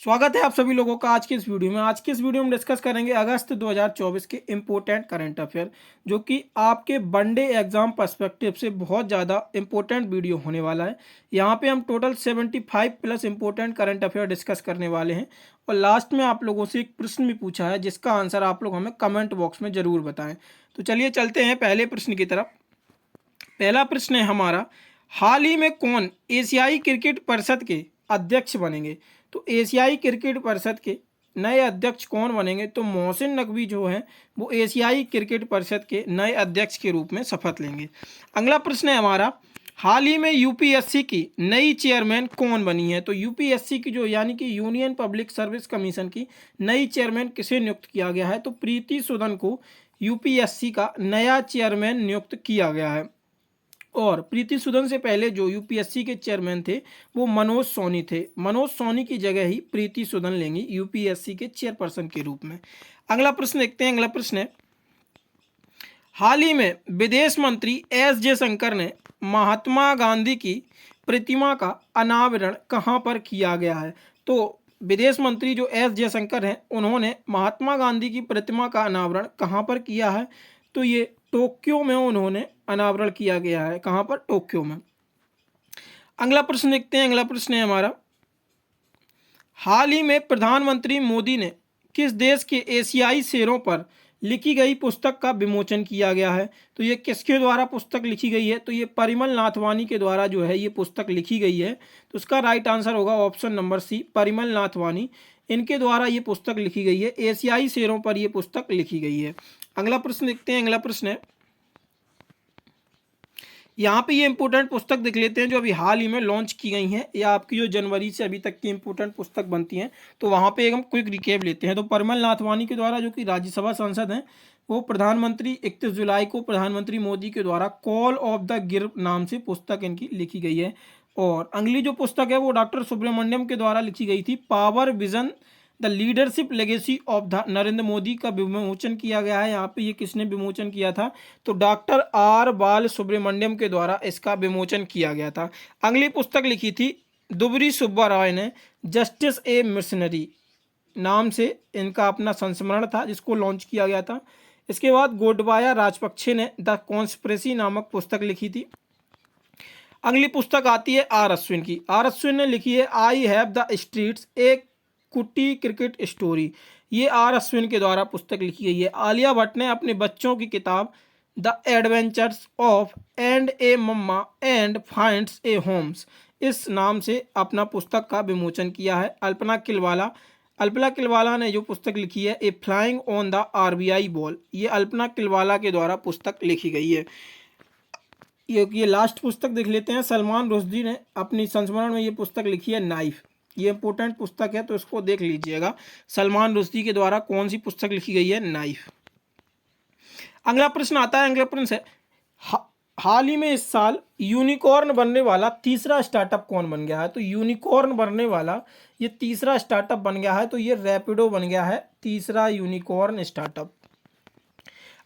स्वागत है आप सभी लोगों का आज की इस वीडियो में। आज की इस वीडियो में डिस्कस करेंगे अगस्त 2024 के इम्पोर्टेंट करंट अफेयर, जो कि आपके वनडे एग्जाम पर्सपेक्टिव से बहुत ज़्यादा इम्पोर्टेंट वीडियो होने वाला है। यहाँ पे हम total 75 plus important current affair discuss करने वाले हैं और लास्ट में आप लोगों से एक प्रश्न भी पूछा है जिसका आंसर आप लोग हमें कमेंट बॉक्स में ज़रूर बताएं। तो चलिए चलते हैं पहले प्रश्न की तरफ। पहला प्रश्न है हमारा, हाल ही में कौन एशियाई क्रिकेट परिषद के अध्यक्ष बनेंगे? तो एशियाई क्रिकेट परिषद के नए अध्यक्ष कौन बनेंगे? तो मोहसिन नकवी जो है वो एशियाई क्रिकेट परिषद के नए अध्यक्ष के रूप में शपथ लेंगे। अगला प्रश्न है हमारा, हाल ही में यूपीएससी की नई चेयरमैन कौन बनी है? तो यूपीएससी की जो यानी कि यूनियन पब्लिक सर्विस कमीशन की नई चेयरमैन किसे नियुक्त किया गया है? तो प्रीति सूदन को यूपीएससी का नया चेयरमैन नियुक्त किया गया है। और प्रीति सूदन से पहले जो यूपीएससी के चेयरमैन थे वो मनोज सोनी थे। मनोज सोनी की जगह ही प्रीति सूदन लेंगी यूपीएससी के चेयरपर्सन के रूप में। अगला प्रश्न देखते हैं। अगला प्रश्न है, हाल ही में विदेश मंत्री एस जयशंकर ने महात्मा गांधी की प्रतिमा का अनावरण कहाँ पर किया गया है? तो विदेश मंत्री जो एस जयशंकर हैं उन्होंने महात्मा गांधी की प्रतिमा का अनावरण कहाँ पर किया है? तो ये टोक्यो में उन्होंने अनावरण किया गया है। कहाँ पर? टोक्यो में। अगला प्रश्न देखते हैं। अगला प्रश्न है हमारा, हाल ही में प्रधानमंत्री मोदी ने किस देश के एशियाई शेरों पर लिखी गई पुस्तक का विमोचन किया गया है? तो ये किसके द्वारा पुस्तक लिखी गई है? तो ये परिमल नाथवानी के द्वारा जो है ये पुस्तक लिखी गई है। तो इसका राइट आंसर होगा option number C, Parimal Nathwani. इनके द्वारा ये पुस्तक लिखी गई है। एशियाई शेरों पर ये पुस्तक लिखी गई है। अगला प्रश्न देखते हैं। अगला प्रश्न है, यहाँ पे ये इंपॉर्टेंट पुस्तक देख लेते हैं जो अभी हाल ही में लॉन्च की गई हैं या आपकी जो जनवरी से अभी तक की इंपॉर्टेंट पुस्तक बनती हैं, तो वहाँ पे एक हम क्विक रिकेप लेते हैं। तो परिमल नाथवानी के द्वारा, जो कि राज्यसभा सांसद हैं, वो प्रधानमंत्री 31 जुलाई को प्रधानमंत्री मोदी के द्वारा कॉल ऑफ द गिर नाम से पुस्तक इनकी लिखी गई है। और अगली जो पुस्तक है वो डॉक्टर सुब्रमण्यम के द्वारा लिखी गई थी, power vision the leadership legacy of the Narendra Modi का विमोचन किया गया है। यहाँ पे ये किसने विमोचन किया था? तो डॉक्टर आर बाल सुब्रमण्यम के द्वारा इसका विमोचन किया गया था। अगली पुस्तक लिखी थी दुबरी सुब्बा राय ने, जस्टिस ए मिशनरी नाम से इनका अपना संस्मरण था जिसको लॉन्च किया गया था। इसके बाद गोडबाया राजपक्षे ने द कॉन्स्पिरेसी नामक पुस्तक लिखी थी। अगली पुस्तक आती है आर अश्विन की। आर अश्विन ने लिखी है आई हैव द स्ट्रीट्स, एक कुट्टी क्रिकेट स्टोरी। ये आर अश्विन के द्वारा पुस्तक लिखी गई है। आलिया भट्ट ने अपने बच्चों की किताब the adventures of and a mamma and finds a homes, इस नाम से अपना पुस्तक का विमोचन किया है। अल्पना किलवाला ने जो पुस्तक लिखी है a flying on the RBI ball, ये अल्पना किलवाला के द्वारा पुस्तक लिखी गई है। ये लास्ट पुस्तक देख लेते हैं। सलमान रुश्दी ने अपनी संस्मरण में ये पुस्तक लिखी है नाइफ। ये इंपॉर्टेंट पुस्तक है तो इसको देख लीजिएगा। सलमान रुश्दी के द्वारा कौन सी पुस्तक लिखी गई है? नाइफ। अगला प्रश्न आता है। अगला प्रश्न है, हाल ही में इस साल यूनिकॉर्न बनने वाला तीसरा स्टार्टअप कौन बन गया है? तो यूनिकॉर्न बनने वाला ये तीसरा स्टार्टअप बन गया है, तो ये रैपिडो बन गया है तीसरा यूनिकॉर्न स्टार्टअप।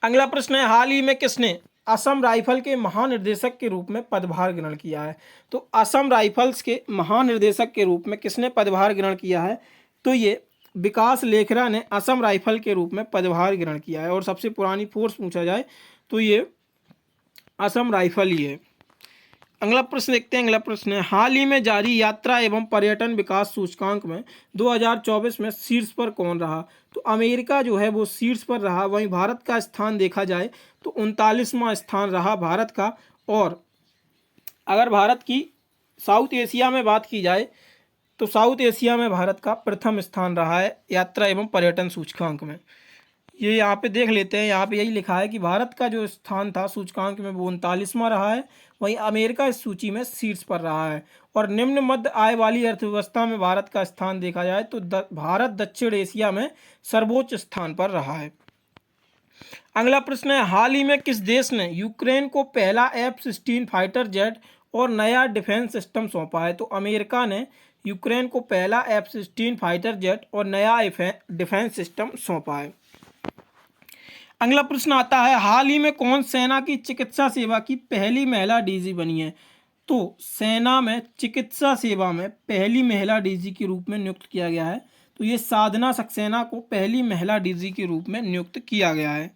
अगला प्रश्न है, हाल ही में किसने असम राइफल के महानिर्देशक के रूप में पदभार ग्रहण किया है? तो असम राइफल्स के महानिर्देशक के रूप में किसने पदभार ग्रहण किया है? तो ये विकास लेखरा ने असम राइफल के रूप में पदभार ग्रहण किया है। और सबसे पुरानी फोर्स पूछा जाए तो ये असम राइफल ही है। अगला प्रश्न देखते हैं। अगला प्रश्न है, हाल ही में जारी यात्रा एवं पर्यटन विकास सूचकांक में 2024 में शीर्ष पर कौन रहा? तो अमेरिका जो है वो शीर्ष पर रहा। वहीं भारत का स्थान देखा जाए तो 39वां स्थान रहा भारत का। और अगर भारत की साउथ एशिया में बात की जाए तो साउथ एशिया में भारत का प्रथम स्थान रहा है यात्रा एवं पर्यटन सूचकांक में। ये यहाँ पे देख लेते हैं। यहाँ पे यही लिखा है कि भारत का जो स्थान था सूचकांक में वो 39वां रहा है। वहीं अमेरिका इस सूची में शीर्ष पर रहा है। और निम्न मध्य आय वाली अर्थव्यवस्था में भारत का स्थान देखा जाए तो भारत दक्षिण एशिया में सर्वोच्च स्थान पर रहा है। अगला प्रश्न है, हाल ही में किस देश ने यूक्रेन को पहला F-16 फाइटर जेट और नया डिफेंस सिस्टम सौंपा है? तो अमेरिका ने यूक्रेन को पहला F-16 फाइटर जेट और नया डिफेंस सिस्टम सौंपा है। अगला प्रश्न आता है, हाल ही में कौन सेना की चिकित्सा सेवा की पहली महिला डीजी बनी है? तो सेना में चिकित्सा सेवा में पहली महिला डीजी के रूप में नियुक्त किया गया है। तो ये साधना सक्सेना को पहली महिला डीजी के रूप में नियुक्त किया गया है।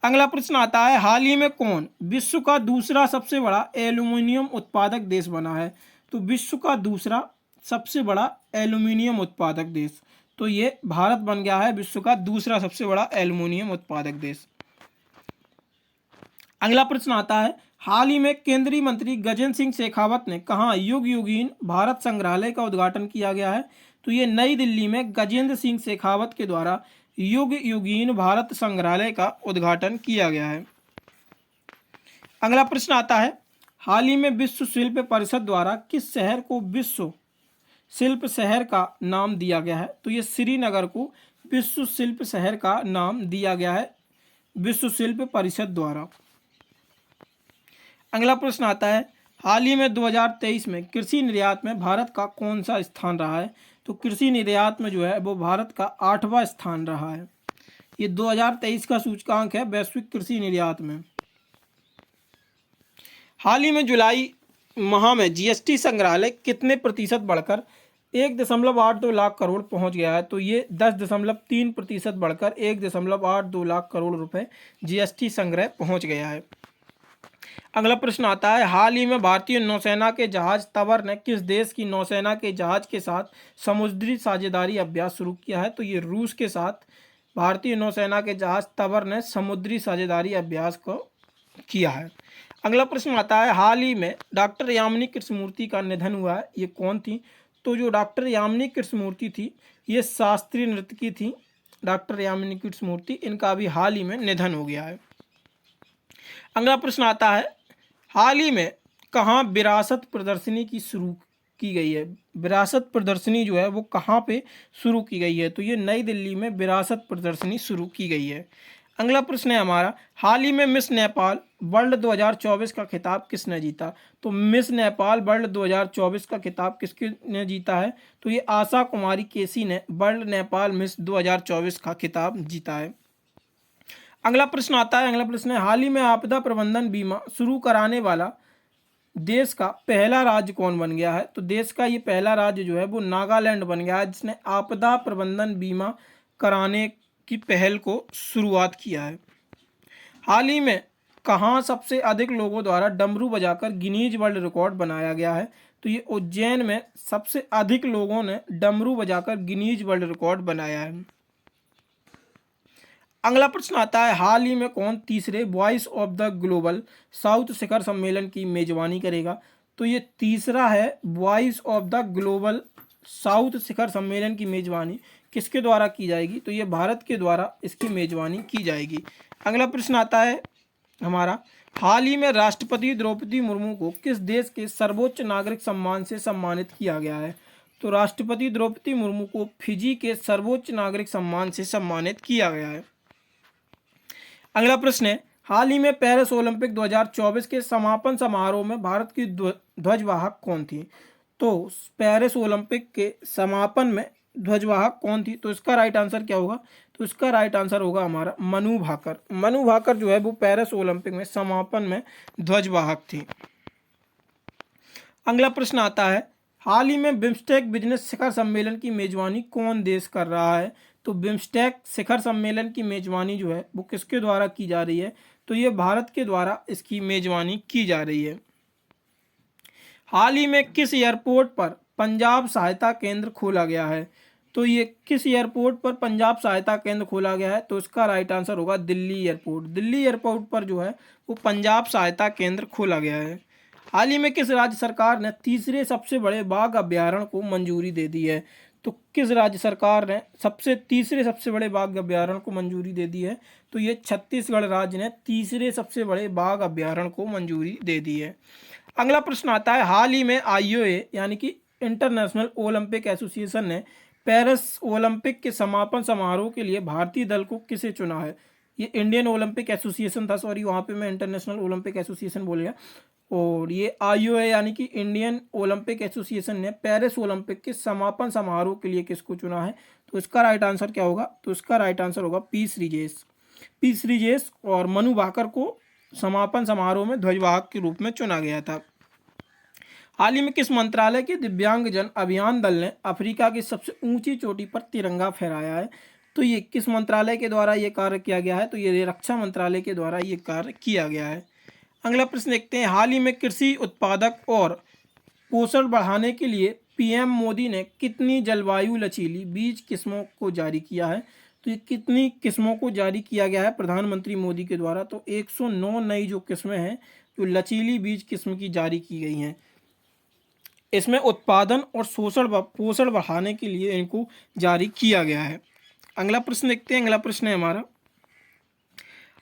अगला प्रश्न आता है, हाल ही में कौन विश्व का दूसरा सबसे बड़ा एल्यूमिनियम उत्पादक देश बना है? तो विश्व का दूसरा सबसे बड़ा एल्यूमिनियम उत्पादक देश, तो ये भारत बन गया है विश्व का दूसरा सबसे बड़ा एल्यूमिनियम उत्पादक देश। अगला प्रश्न आता है, हाल ही में केंद्रीय मंत्री गजेंद्र सिंह शेखावत ने कहा युग युगीन भारत संग्रहालय का उद्घाटन किया गया है? तो ये नई दिल्ली में गजेंद्र सिंह शेखावत के द्वारा युग युगीन भारत संग्रहालय का उद्घाटन किया गया है। अगला प्रश्न आता है, हाल ही में विश्व शिल्प परिषद द्वारा किस शहर को विश्व शिल्प शहर का नाम दिया गया है? तो ये श्रीनगर को विश्व शिल्प शहर का नाम दिया गया है विश्व शिल्प परिषद द्वारा। अगला प्रश्न आता है, हाल ही में 2023 में कृषि निर्यात में भारत का कौन सा स्थान रहा है? तो कृषि निर्यात में जो है वो भारत का 8वां स्थान रहा है। ये 2023 का सूचकांक है वैश्विक कृषि निर्यात में। हाल ही में जुलाई माह में जीएसटी संग्रहालय कितने प्रतिशत बढ़कर 1.82 लाख करोड़ पहुंच गया है? तो ये 10.3% बढ़कर 1.82 लाख करोड़ रुपए जीएसटी संग्रह पहुंच गया है। अगला प्रश्न आता है, हाल ही में भारतीय नौसेना के जहाज तवर ने किस देश की नौसेना के जहाज के साथ समुद्री साझेदारी अभ्यास शुरू किया है? तो ये रूस के साथ भारतीय नौसेना के जहाज तवर ने समुद्री साझेदारी अभ्यास को किया है। अगला प्रश्न आता है, हाल ही में डॉक्टर यामिनी कृष्णमूर्ति का निधन हुआ है, ये कौन थी? तो जो डॉक्टर यामिनी कृष्णमूर्ति थी ये शास्त्रीय नृत्यकी थी। डॉक्टर यामिनी कृष्णमूर्ति, इनका भी हाल ही में निधन हो गया है। अगला प्रश्न आता है, हाल ही में कहाँ विरासत प्रदर्शनी की शुरू की गई है? विरासत प्रदर्शनी जो है वो कहाँ पे शुरू की गई है? तो ये नई दिल्ली में विरासत प्रदर्शनी शुरू की गई है। अगला प्रश्न है हमारा, हाल ही में मिस नेपाल वर्ल्ड 2024 का खिताब किसने जीता? तो मिस नेपाल वर्ल्ड 2024 का खिताब किसने जीता है? तो ये आशा कुमारी केसी ने वर्ल्ड नेपाल मिस 2024 का खिताब जीता है। अगला प्रश्न आता है, अगला प्रश्न है, हाल ही में आपदा प्रबंधन बीमा शुरू कराने वाला देश का पहला राज्य कौन बन गया है? तो देश का ये पहला राज्य जो है वो नागालैंड बन गया है जिसने आपदा प्रबंधन बीमा कराने की पहल को शुरुआत किया है। हाल ही में कहाँ सबसे अधिक लोगों द्वारा डमरू बजाकर गिनीज वर्ल्ड रिकॉर्ड बनाया गया है? तो ये उज्जैन में सबसे अधिक लोगों ने डमरू बजाकर गिनीज वर्ल्ड रिकॉर्ड बनाया है। अगला प्रश्न आता है, हाल ही में कौन तीसरे voice of the global south शिखर सम्मेलन की मेजबानी करेगा? तो ये तीसरा है voice of the global south शिखर सम्मेलन की मेजबानी किसके द्वारा की जाएगी? तो ये भारत के द्वारा इसकी मेजबानी की जाएगी। अगला प्रश्न आता है हमारा, हाल ही में राष्ट्रपति द्रौपदी मुर्मू को किस देश के सर्वोच्च नागरिक सम्मान से सम्मानित किया गया है? तो राष्ट्रपति द्रौपदी मुर्मू को फिजी के सर्वोच्च नागरिक सम्मान से सम्मानित किया गया है। अगला प्रश्न है, हाल ही में पेरिस ओलंपिक 2024 के समापन समारोह में भारत की ध्वजवाहक कौन थी? तो पेरिस ओलंपिक के समापन में ध्वजवाहक कौन थी? तो इसका राइट आंसर क्या होगा? तो इसका राइट आंसर होगा हमारा मनु भाकर। मनु भाकर जो है वो पेरिस ओलंपिक में समापन में ध्वजवाहक थी। अगला प्रश्न आता है, हाल ही में बिम्स्टेक बिजनेस शिखर सम्मेलन की मेजबानी कौन देश कर रहा है? तो बिम्स्टेक शिखर सम्मेलन की मेजबानी जो है वो किसके द्वारा की जा रही है? तो ये भारत के द्वारा इसकी मेजबानी की जा रही है। हाल ही में किस एयरपोर्ट पर पंजाब सहायता केंद्र खोला गया है? तो ये किस एयरपोर्ट पर पंजाब सहायता केंद्र खोला गया है? तो इसका राइट आंसर होगा दिल्ली एयरपोर्ट। दिल्ली एयरपोर्ट पर जो है वो पंजाब सहायता केंद्र खोला गया है। हाल ही में किस राज्य सरकार ने तीसरे सबसे बड़े बाघ अभ्यारण्य को मंजूरी दे दी है? तो किस राज्य सरकार ने तीसरे सबसे बड़े बाघ अभ्यारण्य को मंजूरी दे दी है? तो ये छत्तीसगढ़ राज्य ने तीसरे सबसे बड़े बाघ अभ्यारण्य को मंजूरी दे दी है। अगला प्रश्न आता है, हाल ही में आईओए यानी कि इंटरनेशनल ओलंपिक एसोसिएशन ने पेरिस ओलंपिक के समापन समारोह के लिए भारतीय दल को किसे चुना है? ये इंडियन ओलंपिक एसोसिएशन था, सॉरी वहाँ पे मैं इंटरनेशनल ओलंपिक एसोसिएशन बोल गया। और ये आईओए यानी कि इंडियन ओलंपिक एसोसिएशन ने पेरिस ओलंपिक के समापन समारोह के लिए किसको चुना है? तो इसका राइट आंसर क्या होगा? तो इसका राइट आंसर होगा पी श्रीजेश और मनु भाकर को समापन समारोह में ध्वजवाहक के रूप में चुना गया था। हाल ही में किस मंत्रालय के दिव्यांगजन अभियान दल ने अफ्रीका की सबसे ऊंची चोटी पर तिरंगा फहराया है? तो ये किस मंत्रालय के द्वारा ये कार्य किया गया है? तो ये रक्षा मंत्रालय के द्वारा ये कार्य किया गया है। अगला प्रश्न देखते हैं, हाल ही में कृषि उत्पादक और पोषण बढ़ाने के लिए पीएम मोदी ने कितनी जलवायु लचीली बीज किस्मों को जारी किया है? तो ये कितनी किस्मों को जारी किया गया है प्रधानमंत्री मोदी के द्वारा? तो 109 नई जो किस्में हैं जो लचीली बीज किस्म की जारी की गई हैं। इसमें उत्पादन और पोषण बढ़ाने के लिए इनको जारी किया गया है। अगला प्रश्न देखते हैं, अगला प्रश्न है हमारा,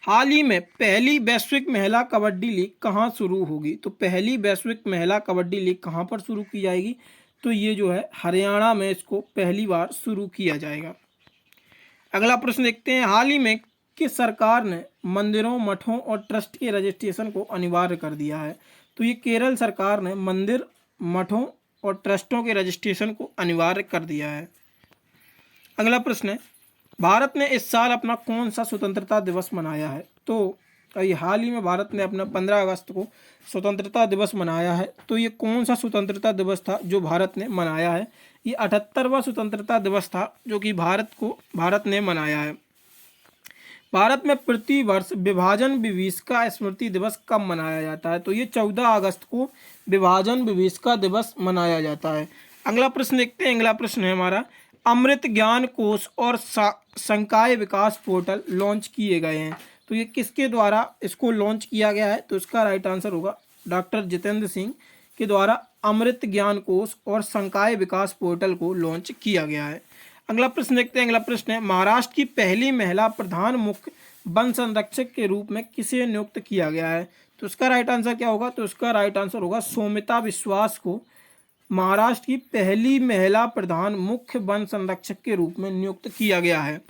हाल ही में पहली वैश्विक महिला कबड्डी लीग कहाँ शुरू होगी? तो पहली वैश्विक महिला कबड्डी लीग कहाँ पर शुरू की जाएगी? तो ये जो है हरियाणा में इसको पहली बार शुरू किया जाएगा। अगला प्रश्न देखते हैं, हाल ही में किस सरकार ने मंदिरों, मठों और ट्रस्ट के रजिस्ट्रेशन को अनिवार्य कर दिया है? तो ये केरल सरकार ने मंदिर, मठों और ट्रस्टों के रजिस्ट्रेशन को अनिवार्य कर दिया है। अगला प्रश्न है, भारत ने इस साल अपना कौन सा स्वतंत्रता दिवस मनाया है? तो ये हाल ही में भारत ने अपना 15 अगस्त को स्वतंत्रता दिवस मनाया है। तो ये कौन सा स्वतंत्रता दिवस था जो भारत ने मनाया है? ये 78वां स्वतंत्रता दिवस था जो कि भारत ने मनाया है। भारत में प्रति वर्ष विभाजन विभीषिका स्मृति दिवस कब मनाया जाता है? तो ये 14 अगस्त को विभाजन विभीषिका दिवस मनाया जाता है। अगला प्रश्न देखते हैं, अगला प्रश्न है हमारा, अमृत ज्ञान कोश और संकाय विकास पोर्टल लॉन्च किए गए हैं। तो ये किसके द्वारा इसको लॉन्च किया गया है? तो इसका राइट आंसर होगा डॉक्टर जितेंद्र सिंह के द्वारा अमृत ज्ञान कोश और संकाय विकास पोर्टल को लॉन्च किया गया है। अगला प्रश्न देखते हैं, अगला प्रश्न है, महाराष्ट्र की पहली महिला प्रधान मुख्य वन संरक्षक के रूप में किसे नियुक्त किया गया है? तो इसका राइट आंसर क्या होगा? तो इसका राइट आंसर होगा सौमिता विश्वास को महाराष्ट्र की पहली महिला प्रधान मुख्य वन संरक्षक के रूप में नियुक्त किया गया है।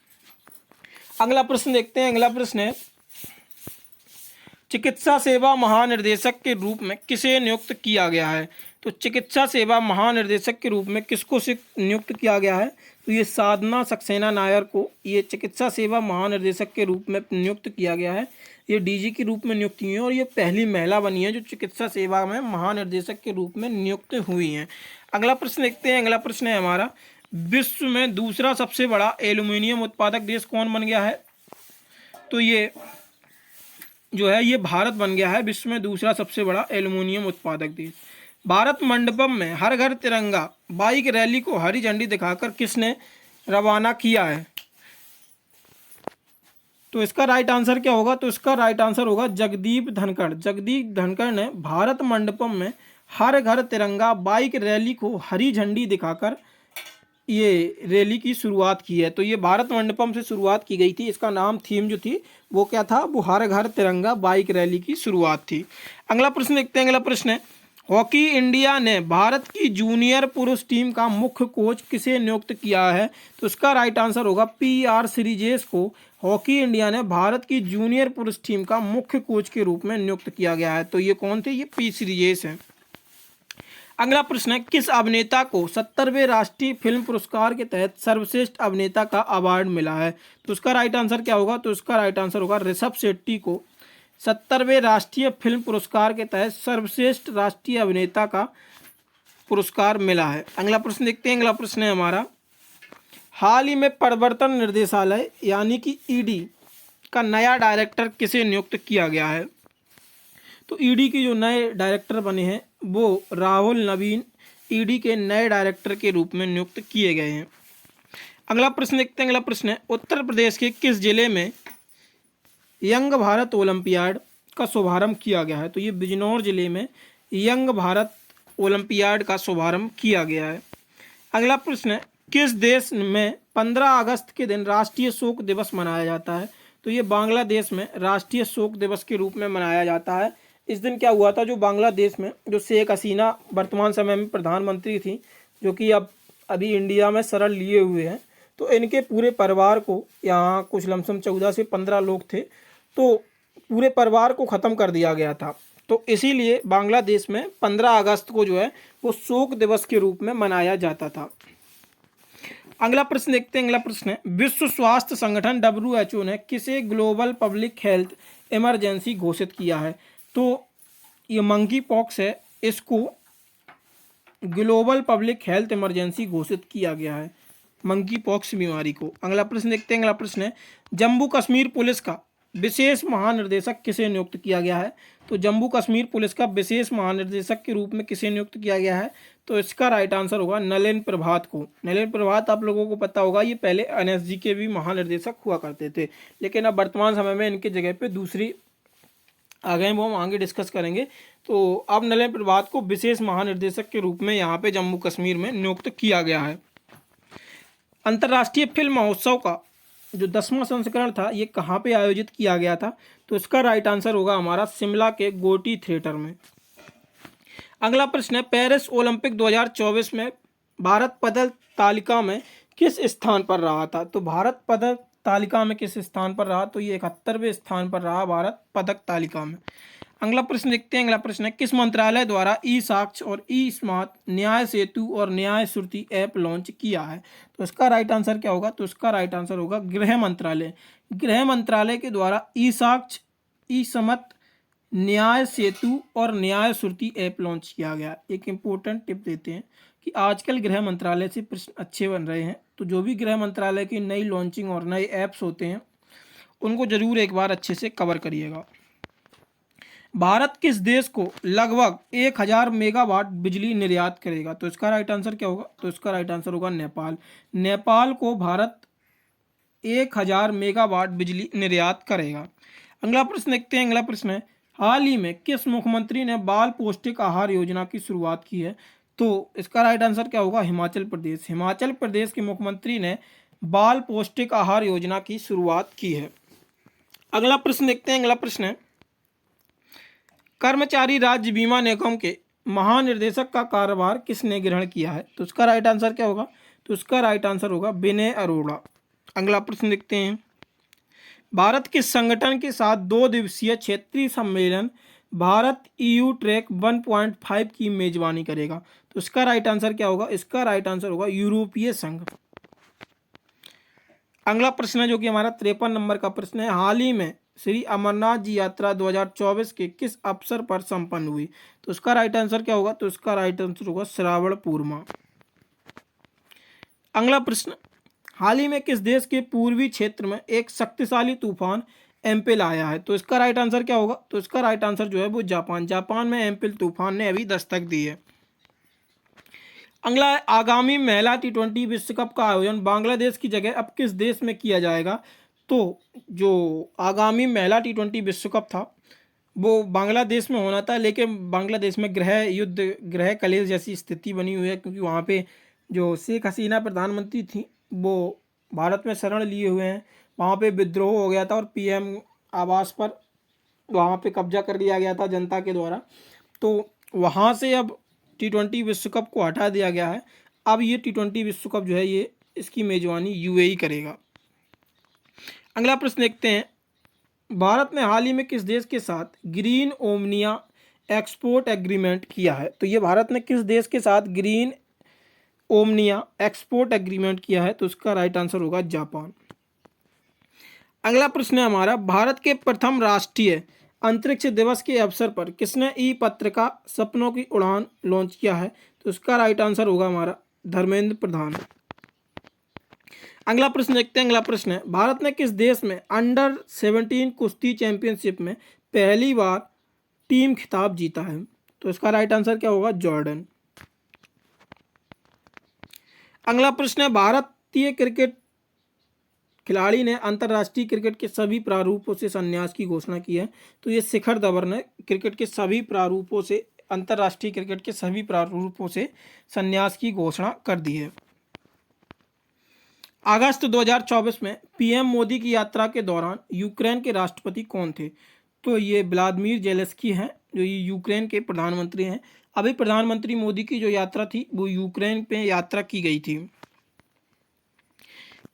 अगला प्रश्न देखते हैं, अगला प्रश्न है, चिकित्सा सेवा महानिर्देशक के रूप में किसे नियुक्त किया गया है? तो चिकित्सा सेवा महानिर्देशक के रूप में किसको नियुक्त किया गया है? तो ये साधना सक्सेना नायर को ये चिकित्सा सेवा महानिर्देशक के रूप में नियुक्त किया गया है। ये डीजी के रूप में नियुक्त हुई हैं और ये पहली महिला बनी है जो चिकित्सा सेवा में महानिर्देशक के रूप में नियुक्त हुई हैं। अगला प्रश्न देखते हैं, अगला प्रश्न है हमारा, विश्व में दूसरा सबसे बड़ा एल्यूमिनियम उत्पादक देश कौन बन गया है? तो ये जो है ये भारत बन गया है विश्व में दूसरा सबसे बड़ा एल्यूमिनियम उत्पादक देश। भारत मंडपम में हर घर तिरंगा बाइक रैली को हरी झंडी दिखाकर किसने रवाना किया है? तो इसका राइट आंसर क्या होगा? तो इसका राइट आंसर होगा जगदीप धनखड़। जगदीप धनखड़ ने भारत मंडपम में हर घर तिरंगा बाइक रैली को हरी झंडी दिखाकर ये रैली की शुरुआत की है। तो ये भारत मंडपम से शुरुआत की गई थी। इसका नाम, थीम जो थी वो क्या था? वो हर घर तिरंगा बाइक रैली की शुरुआत थी। अगला प्रश्न देखते हैं, अगला प्रश्न है, हॉकी इंडिया ने भारत की जूनियर पुरुष टीम का मुख्य कोच किसे नियुक्त किया है? तो इसका राइट आंसर होगा PR श्रीजेश को हॉकी इंडिया ने भारत की जूनियर पुरुष टीम का मुख्य कोच के रूप में नियुक्त किया गया है। तो ये कौन थे? ये P श्रीजेश हैं। अगला प्रश्न है, किस अभिनेता को 70वें राष्ट्रीय फिल्म पुरस्कार के तहत सर्वश्रेष्ठ अभिनेता का अवार्ड मिला है? तो उसका राइट आंसर क्या होगा? तो इसका राइट आंसर होगा ऋषभ शेट्टी को 70वें राष्ट्रीय फिल्म पुरस्कार के तहत सर्वश्रेष्ठ राष्ट्रीय अभिनेता का पुरस्कार मिला है। अगला प्रश्न देखते हैं, अगला प्रश्न है हमारा, हाल ही में प्रवर्तन निर्देशालय यानी कि ED का नया डायरेक्टर किसे नियुक्त किया गया है? तो ED के जो नए डायरेक्टर बने हैं वो राहुल नवीन ED के नए डायरेक्टर के रूप में नियुक्त किए गए हैं। अगला प्रश्न देखते हैं, अगला प्रश्न है, उत्तर प्रदेश के किस जिले में यंग भारत ओलंपियाड का शुभारंभ किया गया है? तो ये बिजनौर जिले में यंग भारत ओलंपियाड का शुभारंभ किया गया है। अगला प्रश्न है, किस देश में 15 अगस्त के दिन राष्ट्रीय शोक दिवस मनाया जाता है? तो ये बांग्लादेश में राष्ट्रीय शोक दिवस के रूप में मनाया जाता है। इस दिन क्या हुआ था, जो बांग्लादेश में जो शेख हसीना वर्तमान समय में प्रधानमंत्री थी, जो कि अभी इंडिया में शरण लिए हुए हैं, तो इनके पूरे परिवार को, यहाँ कुछ लमसम 14 से 15 लोग थे, तो पूरे परिवार को ख़त्म कर दिया गया था। तो इसीलिए बांग्लादेश में 15 अगस्त को जो है वो शोक दिवस के रूप में मनाया जाता था। अगला प्रश्न देखते हैं, अगला प्रश्न है, विश्व स्वास्थ्य संगठन WHO ने किसे ग्लोबल पब्लिक हेल्थ इमरजेंसी घोषित किया है? तो ये मंकी पॉक्स है, इसको ग्लोबल पब्लिक हेल्थ इमरजेंसी घोषित किया गया है मंकी पॉक्स बीमारी को। अगला प्रश्न देखते हैं। अगला प्रश्न है जम्मू कश्मीर पुलिस का विशेष महानिर्देशक किसे नियुक्त किया गया है? तो जम्मू कश्मीर पुलिस का विशेष महानिर्देशक के रूप में किसे नियुक्त किया गया है? तो इसका राइट आंसर होगा नलिन प्रभात को। नलिन प्रभात आप लोगों को पता होगा ये पहले एनएसजी के भी महानिर्देशक हुआ करते थे, लेकिन अब वर्तमान समय में इनकी जगह पे दूसरी आ गए, वो हम आगे डिस्कस करेंगे। तो अब नलिन प्रभात को विशेष महानिर्देशक के रूप में यहाँ पे जम्मू कश्मीर में नियुक्त किया गया है। अंतर्राष्ट्रीय फिल्म महोत्सव का जो 10वां संस्करण था ये कहाँ पे आयोजित किया गया था? तो इसका राइट आंसर होगा हमारा शिमला के गोटी थिएटर में। अगला प्रश्न है पेरिस ओलंपिक 2024 में भारत पदक तालिका में किस स्थान पर रहा था? तो भारत पदक तालिका में किस स्थान पर रहा? तो ये 71वें स्थान पर रहा भारत पदक तालिका में। अगला प्रश्न देखते हैं। अगला प्रश्न है किस मंत्रालय द्वारा ई साक्ष्य और ई स्मार्ट न्याय सेतु और न्याय श्रुति ऐप लॉन्च किया है? तो इसका राइट आंसर क्या होगा? तो इसका राइट आंसर होगा गृह मंत्रालय। गृह मंत्रालय के द्वारा ई साक्ष्य, ई समत, न्याय सेतु और न्याय श्रुति ऐप लॉन्च किया गया। एक इंपॉर्टेंट टिप देते हैं कि आजकल गृह मंत्रालय से प्रश्न अच्छे बन रहे हैं, तो जो भी गृह मंत्रालय की नई लॉन्चिंग और नए ऐप्स होते हैं उनको जरूर एक बार अच्छे से कवर करिएगा। भारत किस देश को लगभग 1000 मेगावाट बिजली निर्यात करेगा? तो इसका राइट आंसर क्या होगा? तो इसका राइट आंसर होगा नेपाल। नेपाल को भारत 1000 मेगावाट बिजली निर्यात करेगा। अगला प्रश्न देखते हैं। अगला प्रश्न है हाल ही में किस मुख्यमंत्री ने बाल पौष्टिक आहार योजना की शुरुआत की है? तो इसका राइट आंसर क्या होगा? हिमाचल प्रदेश। हिमाचल प्रदेश के मुख्यमंत्री ने बाल पौष्टिक आहार योजना की शुरुआत की है। अगला प्रश्न देखते हैं। अगला प्रश्न है कर्मचारी राज्य बीमा निगम के महानिर्देशक का कार्यभार किसने ग्रहण किया है? तो इसका राइट आंसर क्या होगा? तो इसका राइट आंसर होगा विनय अरोड़ा। अगला प्रश्न देखते हैं भारत किस संगठन के साथ 2 दिवसीय क्षेत्रीय सम्मेलन भारत ईयू ट्रैक 1.5 की मेजबानी करेगा? तो इसका राइट आंसर क्या होगा? इसका राइट आंसर होगा यूरोपीय संघ। अगला प्रश्न है जो कि हमारा 53 नंबर का प्रश्न है हाल ही में श्री अमरनाथ जी यात्रा 2024 के किस अवसर पर संपन्न हुई? तो इसका राइट आंसर क्या होगा? तो इसका राइट आंसर होगा श्रावण पूर्णिमा। अगला प्रश्न हाल ही में किस देश के पूर्वी क्षेत्र में एक शक्तिशाली तूफान एम्पिल आया है? तो इसका राइट आंसर क्या होगा? तो इसका राइट आंसर जो है वो जापान। जापान में एम्पिल तूफान ने अभी दस्तक दी है। अगला आगामी महिला T20 विश्व कप का आयोजन बांग्लादेश की जगह अब किस देश में किया जाएगा? तो जो आगामी महिला T20 विश्व कप था वो बांग्लादेश में होना था, लेकिन बांग्लादेश में गृह युद्ध, गृह कलेश जैसी स्थिति बनी हुई है, क्योंकि वहाँ पे जो शेख हसीना प्रधानमंत्री थी वो भारत में शरण लिए हुए हैं। वहाँ पे विद्रोह हो गया था और पीएम आवास पर वहाँ पे कब्जा कर लिया गया था जनता के द्वारा। तो वहाँ से अब T20 विश्व कप को हटा दिया गया है। अब ये T20 विश्व कप जो है ये इसकी मेजबानी यूएई करेगा। अगला प्रश्न देखते हैं भारत ने हाल ही में किस देश के साथ ग्रीन ओमनिया एक्सपोर्ट एग्रीमेंट किया है? तो ये भारत ने किस देश के साथ ग्रीन ओमनिया एक्सपोर्ट एग्रीमेंट किया है? तो उसका राइट आंसर होगा जापान। अगला प्रश्न है हमारा भारत के प्रथम राष्ट्रीय अंतरिक्ष दिवस के अवसर पर किसने ई पत्रिका सपनों की उड़ान लॉन्च किया है? तो उसका राइट आंसर होगा हमारा धर्मेंद्र प्रधान। अगला प्रश्न देखते हैं। अगला प्रश्न है भारत ने किस देश में अंडर-17 कुश्ती चैंपियनशिप में पहली बार टीम खिताब जीता है? तो इसका राइट आंसर क्या होगा? जॉर्डन। अगला प्रश्न है भारतीय क्रिकेट खिलाड़ी ने अंतर्राष्ट्रीय क्रिकेट के सभी प्रारूपों से संन्यास की घोषणा की है। तो ये शिखर धवन ने क्रिकेट के सभी प्रारूपों से, अंतर्राष्ट्रीय क्रिकेट के सभी प्रारूपों से संन्यास की घोषणा कर दी है। अगस्त 2024 में पीएम मोदी की यात्रा के दौरान यूक्रेन के राष्ट्रपति कौन थे? तो ये व्लादिमीर जेलेंस्की हैं, जो ये यूक्रेन के प्रधानमंत्री हैं। अभी प्रधानमंत्री मोदी की जो यात्रा थी वो यूक्रेन पे यात्रा की गई थी।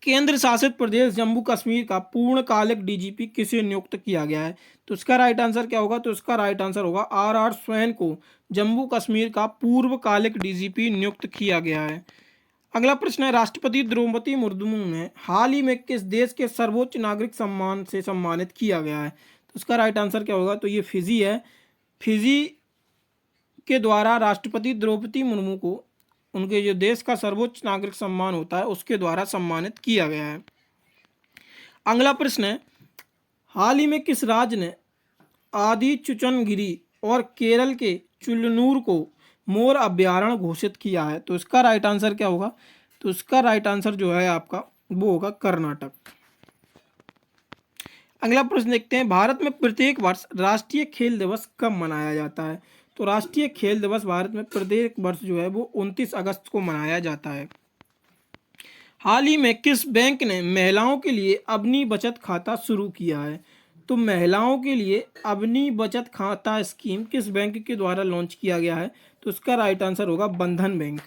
केंद्र शासित प्रदेश जम्मू कश्मीर का पूर्णकालिक डीजीपी किसे नियुक्त किया गया है? तो इसका राइट आंसर क्या होगा? तो इसका राइट आंसर होगा आर स्वैन को जम्मू कश्मीर का पूर्वकालिक डीजीपी नियुक्त किया गया है। अगला प्रश्न है राष्ट्रपति द्रौपदी मुर्मू ने हाल ही में किस देश के सर्वोच्च नागरिक सम्मान से सम्मानित किया गया है? तो इसका राइट आंसर क्या होगा? तो ये फिजी है। फिजी के द्वारा राष्ट्रपति द्रौपदी मुर्मू को उनके जो देश का सर्वोच्च नागरिक सम्मान होता है उसके द्वारा सम्मानित किया गया है। अगला प्रश्न है, हाल ही में किस राज्य ने आदि चुचनगिरी और केरल के चुल्लनूर को मोर अभ्यारण्य घोषित किया है? तो इसका राइट आंसर क्या होगा? तो इसका राइट आंसर जो है आपका वो होगा कर्नाटक। अगला प्रश्न देखते हैं, भारत में प्रत्येक वर्ष राष्ट्रीय खेल दिवस कब मनाया जाता है? तो राष्ट्रीय खेल दिवस भारत में प्रत्येक वर्ष जो है वो 29 अगस्त को मनाया जाता है। हाल ही में किस बैंक ने महिलाओं के लिए अपनी बचत खाता शुरू किया है? तो महिलाओं के लिए अपनी बचत खाता स्कीम किस बैंक के द्वारा लॉन्च किया गया है? तो इसका राइट आंसर होगा बंधन बैंक।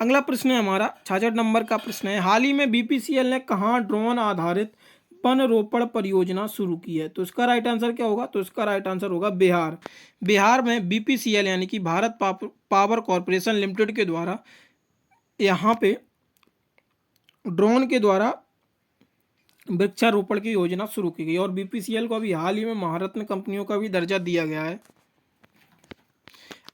अगला प्रश्न है हमारा 66 नंबर का प्रश्न है, हाल ही में बीपीसीएल ने कहाँ ड्रोन आधारित वन रोपण परियोजना शुरू की है? तो इसका राइट आंसर क्या होगा? तो इसका राइट आंसर होगा बिहार। बिहार में बीपीसीएल यानी कि भारत पावर कॉरपोरेशन लिमिटेड के द्वारा यहाँ पे ड्रोन के द्वारा वृक्षारोपण की योजना शुरू की गई और बीपीसीएल को अभी हाल ही में महारत्न कंपनियों का भी दर्जा दिया गया है।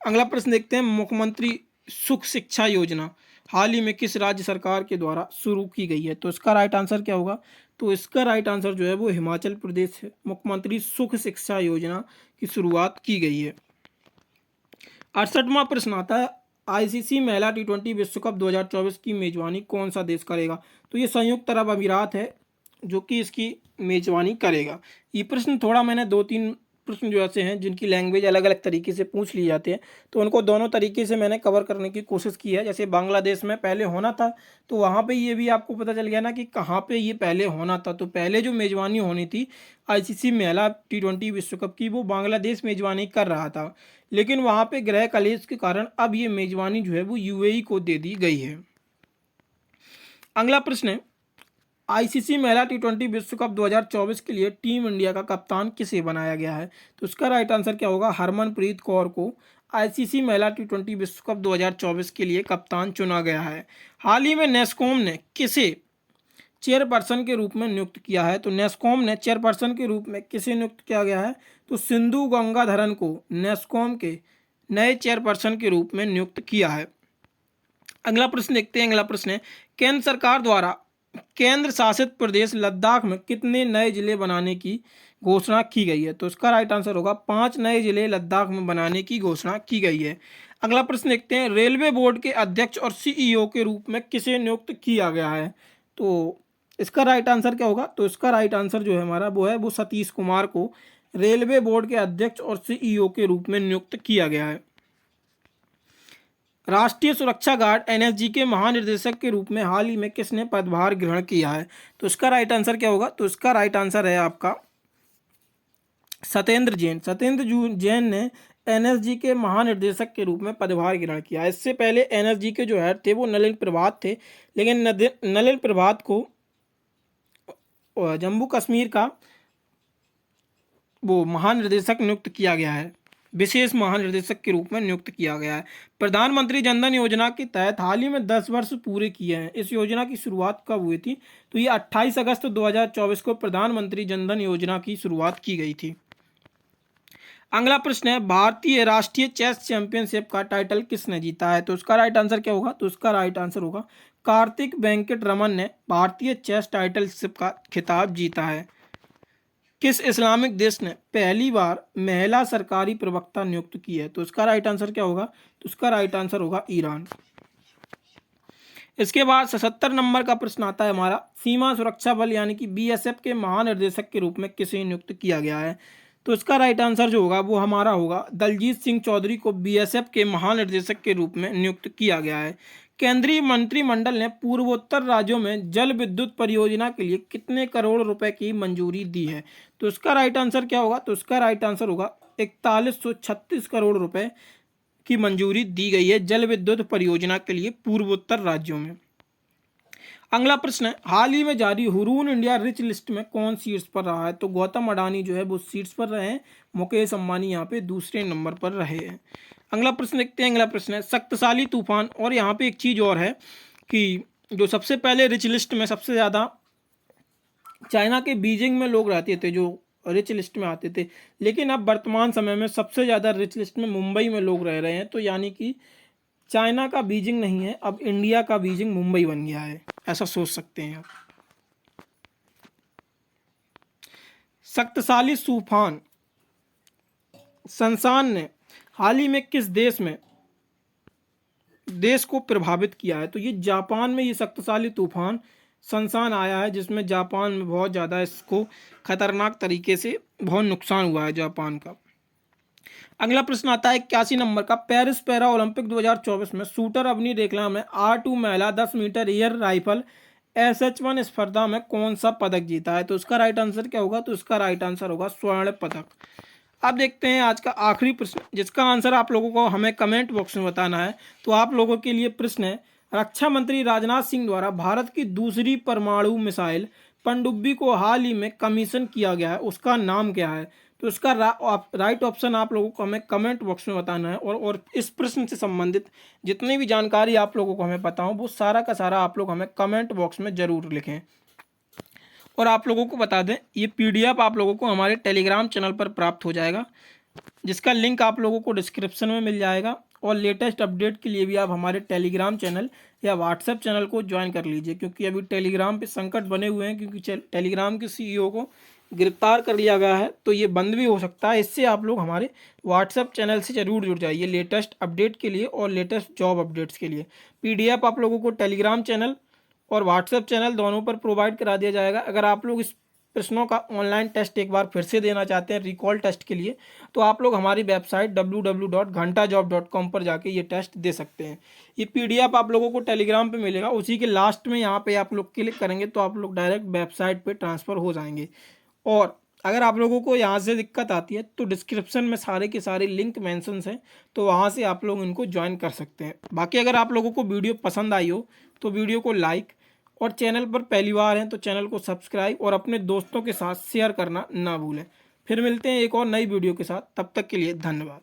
अगला प्रश्न देखते हैं, मुख्यमंत्री सुख शिक्षा योजना हाल ही में किस राज्य सरकार के द्वारा शुरू की गई है? तो इसका राइट आंसर क्या होगा? तो इसका राइट आंसर जो है वो हिमाचल प्रदेश है। मुख्यमंत्री सुख शिक्षा योजना की शुरुआत की गई है। 68वां प्रश्न आता है, आईसीसी महिला टी20 विश्व कप 2024 की मेजबानी कौन सा देश करेगा? तो ये संयुक्त अरब अमीरात है जो कि इसकी मेजबानी करेगा। ये प्रश्न थोड़ा मैंने 2-3 प्रश्न जो ऐसे हैं जिनकी लैंग्वेज अलग अलग तरीके से पूछ ली जाते हैं तो उनको दोनों तरीके से मैंने कवर करने की कोशिश की है। जैसे बांग्लादेश में पहले होना था तो वहाँ पे ये भी आपको पता चल गया ना कि कहाँ पे ये पहले होना था। तो पहले जो मेज़बानी होनी थी आईसीसी महिला टी20 विश्व कप की वो बांग्लादेश मेज़बानी कर रहा था, लेकिन वहाँ पे गृह कलेश के कारण अब ये मेज़बानी जो है वो यूएई को दे दी गई है। अगला प्रश्न है, आईसीसी महिला टी20 विश्व कप 2024 के लिए टीम इंडिया का कप्तान किसे बनाया गया है? तो इसका राइट आंसर क्या होगा? हरमनप्रीत कौर को आईसीसी महिला टी20 विश्व कप 2024 के लिए कप्तान चुना गया है। हाल ही में नेस्कॉम ने किसे चेयरपर्सन के रूप में नियुक्त किया है? तो नेस्कॉम ने चेयरपर्सन के रूप में किसे नियुक्त किया गया है? तो सिंधु गंगाधरन को नेस्कॉम के नए चेयरपर्सन के रूप में नियुक्त किया है। अगला प्रश्न देखते हैं। अगला प्रश्न है, केंद्र सरकार द्वारा केंद्र शासित प्रदेश लद्दाख में कितने नए जिले बनाने की घोषणा की गई है? तो इसका राइट आंसर होगा 5 नए जिले लद्दाख में बनाने की घोषणा की गई है। अगला प्रश्न देखते हैं, रेलवे बोर्ड के अध्यक्ष और सीईओ के रूप में किसे नियुक्त किया गया है? तो इसका राइट आंसर क्या होगा? तो इसका राइट आंसर जो है हमारा वो सतीश कुमार को रेलवे बोर्ड के अध्यक्ष और सीईओ के रूप में नियुक्त किया गया है। राष्ट्रीय सुरक्षा गार्ड एनएसजी के महानिदेशक के रूप में हाल ही में किसने पदभार ग्रहण किया है? तो इसका राइट आंसर क्या होगा? तो इसका राइट आंसर है आपका सत्येंद्र जैन। सत्येंद्र जैन ने एनएसजी के महानिदेशक के रूप में पदभार ग्रहण किया। इससे पहले एनएसजी के जो हेड थे वो नलिन प्रभात थे, लेकिन नलिन प्रभात को जम्मू कश्मीर का वो महानिदेशक नियुक्त किया गया है, विशेष महानिदेशक के रूप में नियुक्त किया गया है। प्रधानमंत्री जनधन योजना के तहत हाल ही में 10 वर्ष पूरे किए हैं। इस योजना की शुरुआत कब हुई थी? तो ये 28 अगस्त 2024 को प्रधानमंत्री जनधन योजना की शुरुआत की गई थी। अगला प्रश्न है, भारतीय राष्ट्रीय चेस चैंपियनशिप का टाइटल किसने जीता है? तो उसका राइट आंसर क्या होगा? तो उसका राइट आंसर होगा कार्तिक वेंकट रमन ने भारतीय चेस टाइटलशिप का खिताब जीता है। किस इस्लामिक देश ने पहली बार महिला सरकारी प्रवक्ता नियुक्त की है? तो इसका राइट आंसर क्या होगा? तो उसका राइट आंसर होगा ईरान। इसके बाद 77 नंबर का प्रश्न आता है हमारा, सीमा सुरक्षा बल यानी कि बीएसएफ के महानिर्देशक के रूप में किसे नियुक्त किया गया है? तो इसका राइट आंसर जो होगा वो हमारा होगा दलजीत सिंह चौधरी को बीएसएफ के महानिर्देशक के रूप में नियुक्त किया गया है। केंद्रीय मंत्रिमंडल ने पूर्वोत्तर राज्यों में जल विद्युत परियोजना के लिए कितने करोड़ रुपए की मंजूरी दी है? तो इसका राइट आंसर क्या होगा? तो इसका राइट आंसर होगा 4136 करोड़ रुपए की मंजूरी दी गई है जल विद्युत परियोजना के लिए पूर्वोत्तर राज्यों में। अगला प्रश्न है, हाल ही में जारी हुरून इंडिया रिच लिस्ट में कौन शीर्ष पर रहा है? तो गौतम अडानी जो है वो शीर्ष पर रहे हैं, मुकेश अंबानी यहाँ पे दूसरे नंबर पर रहे हैं। अगला प्रश्न देखते हैं। अगला प्रश्न है, शक्तिशाली तूफान, और यहाँ पे एक चीज़ और है कि जो सबसे पहले रिच लिस्ट में सबसे ज़्यादा चाइना के बीजिंग में लोग रहते थे जो रिच लिस्ट में आते थे, लेकिन अब वर्तमान समय में सबसे ज़्यादा रिच लिस्ट में मुंबई में लोग रह रहे हैं। तो यानी कि चाइना का बीजिंग नहीं है, अब इंडिया का बीजिंग मुंबई बन गया है, ऐसा सोच सकते हैं आप। शक्तिशाली तूफान सनशान ने हाल ही में किस देश को प्रभावित किया है? तो ये जापान में ये शक्तिशाली तूफान सनशान आया है, जिसमें जापान में बहुत ज़्यादा इसको खतरनाक तरीके से बहुत नुकसान हुआ है जापान का। अगला प्रश्न आता है 81 नंबर का, पेरिस पैरा ओलंपिक 2024 में शूटर अवनी रेखला में R2 महिला 10 मीटर एयर राइफल SH1 स्पर्धा में कौन सा पदक जीता है? तो उसका राइट आंसर क्या होगा? तो इसका राइट आंसर होगा स्वर्ण पदक। अब देखते हैं आज का आखिरी प्रश्न, जिसका आंसर आप लोगों को हमें कमेंट बॉक्स में बताना है। तो आप लोगों के लिए प्रश्न है, रक्षा मंत्री राजनाथ सिंह द्वारा भारत की दूसरी परमाणु मिसाइल पनडुब्बी को हाल ही में कमीशन किया गया है, उसका नाम क्या है? तो इसका राइट ऑप्शन आप लोगों को हमें कमेंट बॉक्स में बताना है। और इस प्रश्न से संबंधित जितनी भी जानकारी आप लोगों को हमें पता हो, वो सारा का सारा आप लोग हमें कमेंट बॉक्स में ज़रूर लिखें। और आप लोगों को बता दें, ये PDF आप लोगों को हमारे टेलीग्राम चैनल पर प्राप्त हो जाएगा, जिसका लिंक आप लोगों को डिस्क्रिप्शन में मिल जाएगा। और लेटेस्ट अपडेट के लिए भी आप हमारे टेलीग्राम चैनल या व्हाट्सएप चैनल को ज्वाइन कर लीजिए, क्योंकि अभी टेलीग्राम पे संकट बने हुए हैं, क्योंकि टेलीग्राम के CEO को गिरफ्तार कर लिया गया है, तो ये बंद भी हो सकता है। इससे आप लोग हमारे व्हाट्सएप चैनल से ज़रूर जुड़ जाइए लेटेस्ट अपडेट के लिए और लेटेस्ट जॉब अपडेट्स के लिए। PDF आप लोगों को टेलीग्राम चैनल और व्हाट्सएप चैनल दोनों पर प्रोवाइड करा दिया जाएगा। अगर आप लोग इस प्रश्नों का ऑनलाइन टेस्ट एक बार फिर से देना चाहते हैं रिकॉल टेस्ट के लिए, तो आप लोग हमारी वेबसाइट www.ghantajob.com पर जाके ये टेस्ट दे सकते हैं। ये PDF आप लोगों को टेलीग्राम पे मिलेगा, उसी के लास्ट में यहाँ पे आप लोग क्लिक करेंगे तो आप लोग डायरेक्ट वेबसाइट पे ट्रांसफ़र हो जाएंगे। और अगर आप लोगों को यहाँ से दिक्कत आती है तो डिस्क्रिप्शन में सारे के सारे लिंक मेंशंस हैं, तो वहाँ से आप लोग इनको ज्वाइन कर सकते हैं। बाकी अगर आप लोगों को वीडियो पसंद आई हो तो वीडियो को लाइक, और चैनल पर पहली बार हैं तो चैनल को सब्सक्राइब और अपने दोस्तों के साथ शेयर करना ना भूलें। फिर मिलते हैं एक और नई वीडियो के साथ, तब तक के लिए धन्यवाद।